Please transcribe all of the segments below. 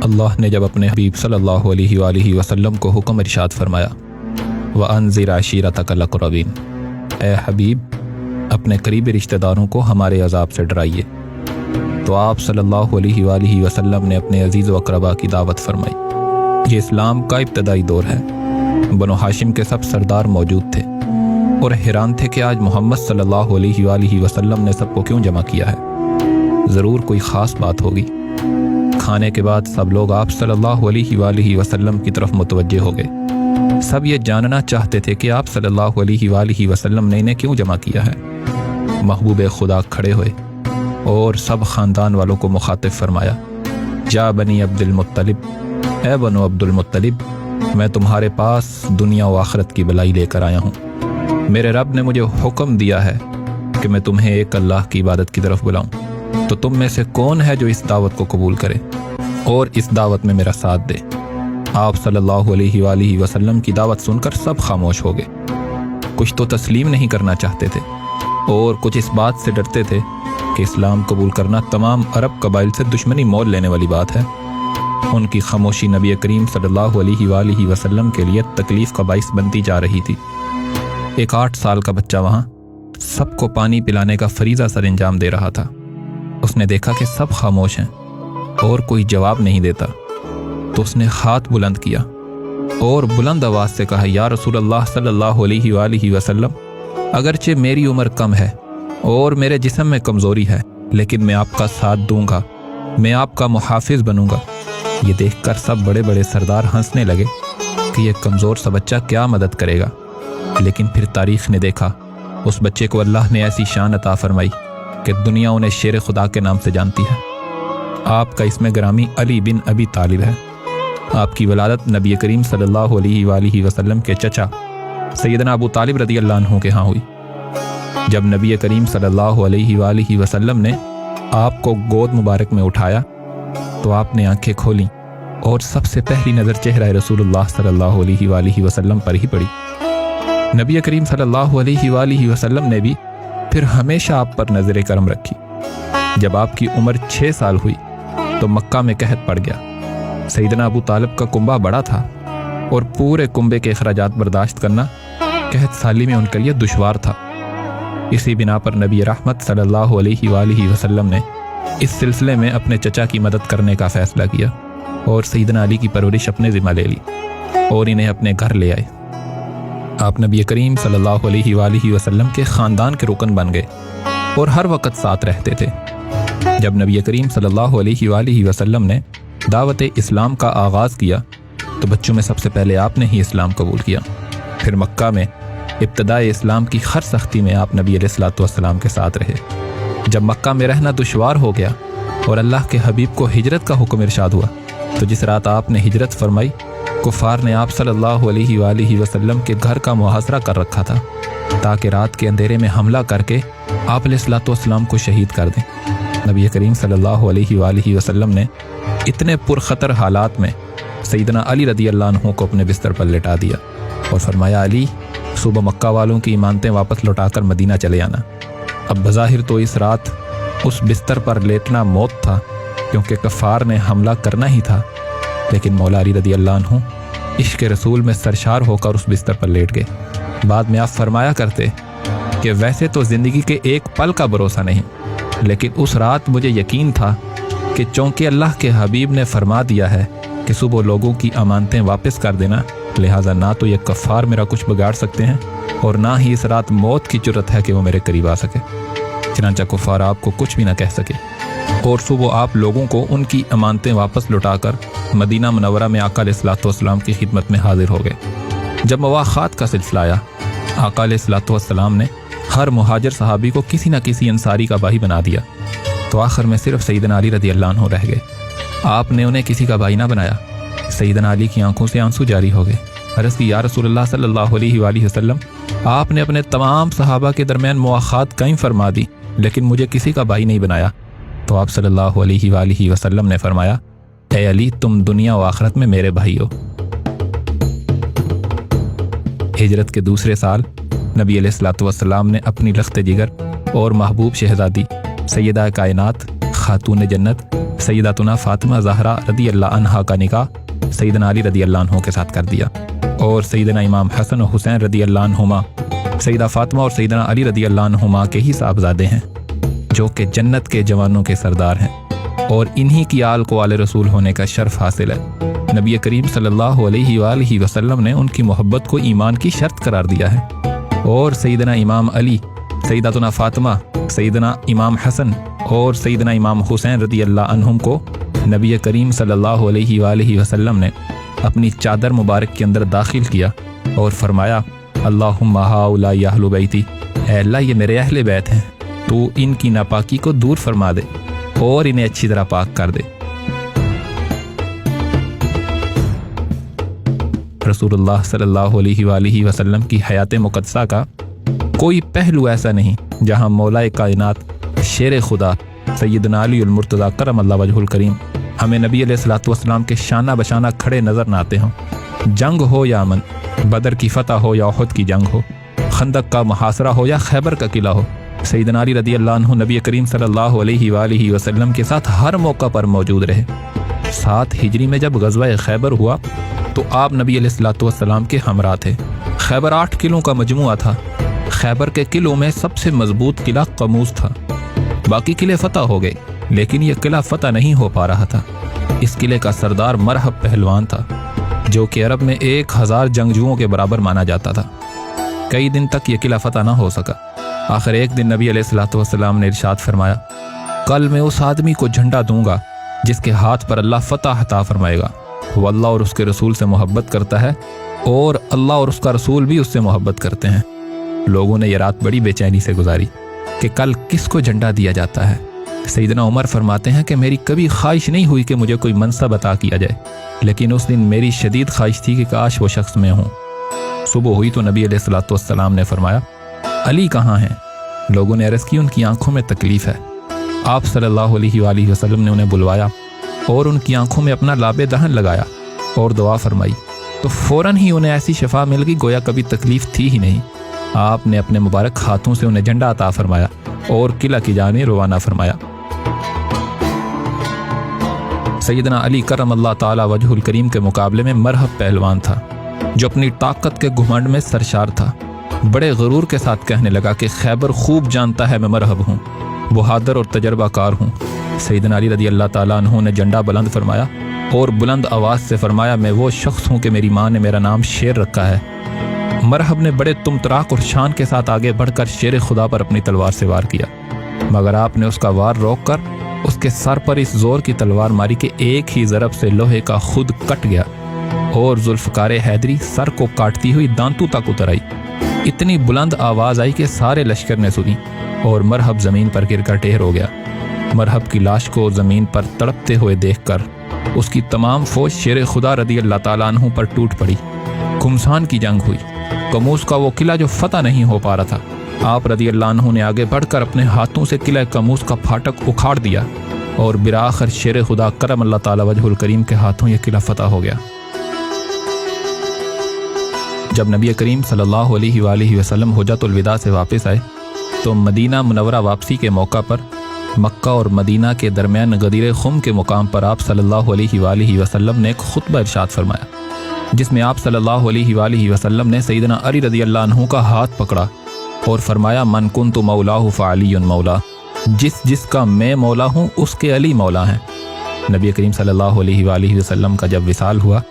اللہ نے جب اپنے حبیب صلی اللہ علیہ وآلہ وسلم کو حکم ارشاد فرمایا وَأَنذِرْ عَشِيرَتَكَ الْأَقْرَبِينَ، اے حبیب اپنے قریبی رشتہ داروں کو ہمارے عذاب سے ڈرائیے، تو آپ صلی اللہ علیہ وآلہ وسلم نے اپنے عزیز و اقربا کی دعوت فرمائی۔ یہ اسلام کا ابتدائی دور ہے۔ بنو ہاشم کے سب سردار موجود تھے اور حیران تھے کہ آج محمد صلی اللہ علیہ وآلہ وسلم نے سب کو کیوں جمع کیا ہے، ضرور کوئی خاص بات ہوگی۔ کھانے کے بعد سب لوگ آپ صلی اللہ علیہ وآلہ وسلم کی طرف متوجہ ہو گئے۔ سب یہ جاننا چاہتے تھے کہ آپ صلی اللہ علیہ وآلہ وسلم نے انہیں کیوں جمع کیا ہے۔ محبوب خدا کھڑے ہوئے اور سب خاندان والوں کو مخاطب فرمایا، یا بنی عبد المطلب، اے بنو عبد المطلب، میں تمہارے پاس دنیا و آخرت کی بلائی لے کر آیا ہوں۔ میرے رب نے مجھے حکم دیا ہے کہ میں تمہیں ایک اللہ کی عبادت کی طرف بلاؤں، تو تم میں سے کون ہے جو اس دعوت کو قبول کرے اور اس دعوت میں میرا ساتھ دے۔ آپ صلی اللہ علیہ وآلہ وسلم کی دعوت سن کر سب خاموش ہو گئے۔ کچھ تو تسلیم نہیں کرنا چاہتے تھے اور کچھ اس بات سے ڈرتے تھے کہ اسلام قبول کرنا تمام عرب قبائل سے دشمنی مول لینے والی بات ہے۔ ان کی خاموشی نبی کریم صلی اللہ علیہ وآلہ وسلم کے لیے تکلیف کا باعث بنتی جا رہی تھی۔ ایک 8 سال کا بچہ وہاں سب کو پانی پلانے کا فریضہ سر انجام دے رہا تھا۔ اس نے دیکھا کہ سب خاموش ہیں اور کوئی جواب نہیں دیتا، تو اس نے ہاتھ بلند کیا اور بلند آواز سے کہا، یا رسول اللہ صلی اللہ علیہ وآلہ وسلم، اگرچہ میری عمر کم ہے اور میرے جسم میں کمزوری ہے، لیکن میں آپ کا ساتھ دوں گا، میں آپ کا محافظ بنوں گا۔ یہ دیکھ کر سب بڑے بڑے سردار ہنسنے لگے کہ یہ کمزور سا بچہ کیا مدد کرے گا، لیکن پھر تاریخ نے دیکھا اس بچے کو اللہ نے ایسی شان عطا فرمائی کہ دنیا انہیں شیر خدا کے نام سے جانتی ہے۔ آپ کا اسم گرامی علی بن ابی طالب ہے۔ آپ کی ولادت نبی کریم صلی اللہ علیہ وآلہ وسلم کے چچا سیدنا ابو طالب رضی اللہ عنہ کے ہاں ہوئی۔ جب نبی کریم صلی اللہ علیہ وآلہ وسلم نے آپ کو گود مبارک میں اٹھایا تو آپ نے آنکھیں کھولیں اور سب سے پہلی نظر چہرہ رسول اللہ صلی اللہ علیہ وآلہ وسلم پر ہی پڑی۔ نبی کریم صلی اللہ علیہ وآلہ وسلم نے بھی پھر ہمیشہ آپ پر نظر کرم رکھی۔ جب آپ کی عمر 6 سال ہوئی تو مکہ میں قحط پڑ گیا۔ سیدنا ابو طالب کا کنبہ بڑا تھا اور پورے کنبے کے اخراجات برداشت کرنا قحط سالی میں ان کے لیے دشوار تھا۔ اسی بنا پر نبی رحمت صلی اللہ علیہ وآلہ وسلم نے اس سلسلے میں اپنے چچا کی مدد کرنے کا فیصلہ کیا اور سیدنا علی کی پرورش اپنے ذمہ لے لی اور انہیں اپنے گھر لے آئے۔ آپ نبی کریم صلی اللہ علیہ وآلہ وسلم کے خاندان کے رکن بن گئے اور ہر وقت ساتھ رہتے تھے۔ جب نبی کریم صلی اللہ علیہ وآلہ وسلم نے دعوت اسلام کا آغاز کیا تو بچوں میں سب سے پہلے آپ نے ہی اسلام قبول کیا۔ پھر مکہ میں ابتدائے اسلام کی ہر سختی میں آپ نبی علیہ الصلوۃ والسلام کے ساتھ رہے۔ جب مکہ میں رہنا دشوار ہو گیا اور اللہ کے حبیب کو ہجرت کا حکم ارشاد ہوا تو جس رات آپ نے ہجرت فرمائی، کفار نے آپ صلی اللہ علیہ وآلہ وسلم کے گھر کا محاصرہ کر رکھا تھا تاکہ رات کے اندھیرے میں حملہ کر کے آپ علیہ الصلوۃ والسلام کو شہید کر دیں۔ نبی کریم صلی اللہ علیہ وآلہ وسلم نے اتنے پرخطر حالات میں سیدنا علی رضی اللہ عنہ کو اپنے بستر پر لٹا دیا اور فرمایا، علی، صبح مکہ والوں کی ایمانتیں واپس لوٹا کر مدینہ چلے آنا۔ اب بظاہر تو اس رات اس بستر پر لیٹنا موت تھا کیونکہ کفار نے حملہ کرنا ہی تھا، لیکن مولا علی رضی اللہ عنہ عشق رسول میں سرشار ہو کر اس بستر پر لیٹ گئے۔ بعد میں آپ فرمایا کرتے کہ ویسے تو زندگی کے ایک پل کا بھروسہ نہیں، لیکن اس رات مجھے یقین تھا کہ چونکہ اللہ کے حبیب نے فرما دیا ہے کہ صبح لوگوں کی امانتیں واپس کر دینا، لہٰذا نہ تو یہ کفار میرا کچھ بگاڑ سکتے ہیں اور نہ ہی اس رات موت کی جرت ہے کہ وہ میرے قریب آ سکے۔ چنانچہ کفار آپ کو کچھ بھی نہ کہہ سکے اور صبح آپ لوگوں کو ان کی امانتیں واپس لوٹا کر مدینہ منورہ میں آقا علیہ الصلوۃ والسلام کی خدمت میں حاضر ہو گئے۔ جب مواخات کا سلسلہ آیا، آقا علیہ الصلوۃ والسلام نے ہر مہاجر صحابی کو کسی نہ کسی انصاری کا بھائی بنا دیا، تو آخر میں صرف سیدنا علی رضی اللہ عنہ رہ گئے۔ آپ نے انہیں کسی کا بھائی نہ بنایا۔ سیدنا علی کی آنکھوں سے آنسو جاری ہو گئے۔ عرض کی، یا رسول اللہ صلی اللہ علیہ وآلہ وسلم، آپ نے اپنے تمام صحابہ کے درمیان مواخات قائم فرما دی، لیکن مجھے کسی کا بھائی نہیں بنایا۔ تو آپ صلی اللہ علیہ وآلہ وسلم نے فرمایا، اے علی، تم دنیا و آخرت میں میرے بھائی ہو۔ ہجرت کے دوسرے سال نبی علیہ الصلوۃ والسلام نے اپنی لخت جگر اور محبوب شہزادی سیدہ کائنات خاتون جنت सैयदतुना फातिमा ज़हरा रदी अल्लाह अन्हा का निकाह सैयदना अली रदी अल्लाह अन्हु के साथ कर दिया और सैयदना इमाम हसन और हुसैन रदी अल्लाह अन्हुमा सैयदा फातिमा और सैयदना अली रदी अल्लाह अन्हुमा के ही साहबजादे हैं, जो कि जन्नत के जवानों के सरदार हैं और इन्हीं की आल को आले रसूल होने का शर्फ हासिल है। नबी करीम सल्लल्लाहु अलैहि वसल्लम ने उनकी मोहब्बत को ईमान की शर्त करार दिया है और सैयदना इमाम अली, सैयदतुना फातिमा, सैयदना इमाम हसन और सैयदना इमाम हुसैन रदी अल्लाह अन्हुम को नबी करीम सल्लल्लाहु अलैहि वसल्लम ने अपनी चादर मुबारक के अंदर दाखिल किया और फरमाया, अल्लाहुम्मा हाउलाई अहलु बैती, ऐ अल्लाह ये मेरे अहले बैत हैं, तू इनकी नापाकी को दूर फरमा दे और इन्हें अच्छी तरह पाक कर दे। रसूलुल्लाह सल्लल्लाहु अलैहि वसल्लम की हयात मुक़द्दसा का कोई पहलू ऐसा नहीं जहां मौलाए कायनात शेर खुदा सैयदना अली मुर्तज़ा करमल्लाह वजहुल करीम हमें नबी अलैहिस्सलातु वस्सलाम के शाना बशाना खड़े नजर न आते हों। जंग हो या अमन, बदर की फतह हो या उहद की जंग हो, खंदक का मुहासरा हो या खैबर का किला हो, सैयदना अली रदी अल्लाह अन्हु नबी करीम सल्लल्लाहु अलैहि वसल्लम के साथ हर मौका पर मौजूद रहे। 7 हिजरी में जब गज़वा खैबर हुआ तो आप नबी अलैहिस्सलातु वस्सलाम के हमरा थे। खैबर 8 किलों का मजमुआ था। खैबर के किलों में सबसे मजबूत किला कमूस था। बाकी किले फतह हो गए, लेकिन यह किला फतह नहीं हो पा रहा था। इस किले का सरदार मरहब पहलवान था, जो कि अरब में 1000 जंगजुओं के बराबर माना जाता था। कई दिन तक यह किला फतह न हो सका। आखिर एक दिन नबी अलैहिस्सलातु वस्सलाम ने इरशाद फरमाया, कल मैं उस आदमी को झंडा दूंगा जिसके हाथ पर अल्लाह फतह अता फरमाएगा। वो अल्लाह और उसके रसूल से मोहब्बत करता है और अल्लाह और उसका रसूल भी उससे मोहब्बत करते हैं। लोगों ने यह रात बड़ी बेचैनी से गुजारी कि कल किसको झंडा दिया जाता है। सैयदना उमर फरमाते हैं कि मेरी कभी ख्वाहिश नहीं हुई कि मुझे कोई मनसब अता किया जाए, लेकिन उस दिन मेरी शदीद ख्वाहिश थी कि काश वो शख्स मैं हूँ। सुबह हुई तो नबी अलैहिस्सलातु वस्सलाम ने फरमाया, अली कहाँ हैं? लोगों ने अर्ज़ की, उनकी आंखों में तकलीफ़ है। आप सल्लल्लाहु अलैहि वसल्लम ने उन्हें बुलवाया और उनकी आंखों में अपना लाबे दहन लगाया और दुआ फरमाई, तो फ़ौरन ही उन्हें ऐसी शफा मिल गई गोया कभी तकलीफ़ थी ही नहीं। आपने अपने मुबारक हाथों से उन्हें झंडा अता फरमाया और किला की जानिब रवाना फरमाया। सैयदना अली करमल्लाह ताला वजहुल करीम के मुकाबले में मरहब पहलवान था, जो अपनी ताकत के घुमंड में सरशार था। बड़े गुरूर के साथ कहने लगा कि खैबर खूब जानता है मैं मरहब हूँ, बहादुर और तजर्बाकार हूँ। सैयदना अली रदी अल्लाह ताला अन्हु ने झंडा बुलंद फरमाया और बुलंद आवाज़ से फरमाया, मैं वो शख्स हूँ कि मेरी माँ ने मेरा नाम शेर रखा है। मरहब ने बड़े तुमतराक और शान के साथ आगे बढ़कर शेर खुदा पर अपनी तलवार से वार किया, मगर आपने उसका वार रोक कर उसके सर पर इस जोर की तलवार मारी कि एक ही ज़रब से लोहे का खुद कट गया और जुल्फ़कार हैदरी सर को काटती हुई दांतों तक उतर आई। इतनी बुलंद आवाज़ आई कि सारे लश्कर ने सुनी और मरहब ज़मीन पर गिरकर ढेर हो गया। मरहब की लाश को ज़मीन पर तड़पते हुए देखकर उसकी तमाम फौज शेर खुदा रदी अल्लाह ताला अन्हु पर टूट पड़ी। घुमसान की जंग हुई। कमूस का वो किला जो फतह नहीं हो पा रहा था, आप रदी अल्लाह अन्हु ने आगे बढ़कर अपने हाथों से किला कमूस का फाटक उखाड़ दिया और बिराखर शेर खुदा करम अल्लाह ताला वजहुल करीम के हाथों यह किला फतह हो गया। जब नबी करीम सल्लल्लाहु अलैहि वसल्लम हुज्जतुल विदा से वापस आए तो मदीना मुनव्वरा वापसी के मौका पर मक्का और मदीना के दरमियान गदीर खुम के मुकाम पर आप सल्लल्लाहु अलैहि वसल्लम ने एक खुतबा इरशाद फरमाया, जिसमें आप सल्लल्लाहु अलैहि वसल्लम ने सैयदना अली रदी अल्लाह अन्हु का हाथ पकड़ा और फरमाया, मन कुन्तु मौलाहु फ़अलियुन मौला, जिसका मैं मौला हूँ उसके अली मौला हैं। नबी करीम सल्लल्लाहु अलैहि वसल्लम का जब विसाल हुआ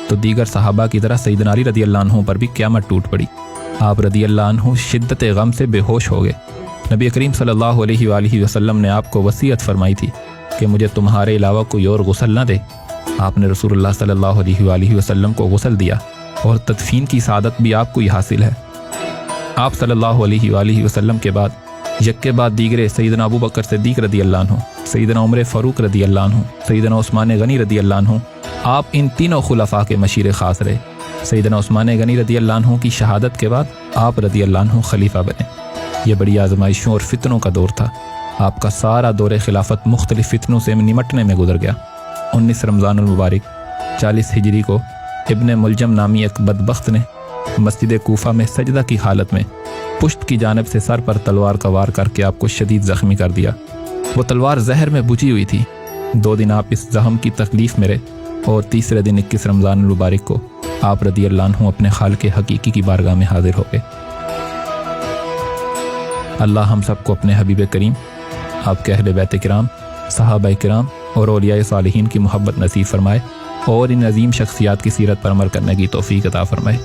तो दीगर सहाबा की तरह सैयदना अली रदी अल्लाह अन्हु पर भी क़यामत टूट पड़ी। आप रदी अल्लाह अन्हु शिद्दत गम से बेहोश हो गए। नबी करीम सल्लल्लाहु अलैहि वसल्लम ने आपको वसीयत फरमाई थी कि मुझे तुम्हारे अलावा कोई और गुस्ल न दे। आपने रसूलुल्लाह सल्लल्लाहु अलैहि वसल्लम को गुस्ल दिया और तदफीन की सादत भी आपको ही हासिल है। आप सल्लल्लाहु अलैहि वसल्लम के बाद यक्के बाद दीगरे सैयदना अबू बकर सिद्दीक़ रदी अल्लाह अन्हु, सैयदना उमर फ़ारूक रदी अल्लाह अन्हु, सैयदना उस्मान गनी रदी अल्लाह अन्हु, आप इन तीनों खुलफा के मशीर ख़ास रहे। सैयदना उस्मान गनी रदी अल्लाह अन्हु की शहादत के बाद आप रदी अल्लाह अन्हु खलीफा बने। यह बड़ी आजमाइशों और फितनों का दौर था। आपका सारा दौर खिलाफत मुख्तलिफ फितनों से निमटने में गुजर गया। 19 रमज़ानुल मुबारक 40 हिजरी को इब्ने मुलजम नामी एक बदबख्त ने मस्जिद कूफा में सजदा की हालत में पुश्त की जानिब से सर पर तलवार का वार करके आपको शदीद ज़ख्मी कर दिया। वो तलवार जहर में बुझी हुई थी। 2 دن آپ اس زخم کی تکلیف میں رہے اور تیسرے دن 21 رمضان المبارک کو آپ رضی اللہ عنہ اپنے خالق حقیقی کی بارگاہ میں حاضر ہو گئے۔ اللہ ہم سب کو اپنے حبیب کریم، آپ کے اہل بیت کرام، صحابہ کرام اور اولیاء صالحین کی محبت نصیب فرمائے اور ان عظیم شخصیات کی سیرت پر عمل کرنے کی توفیق عطا فرمائے۔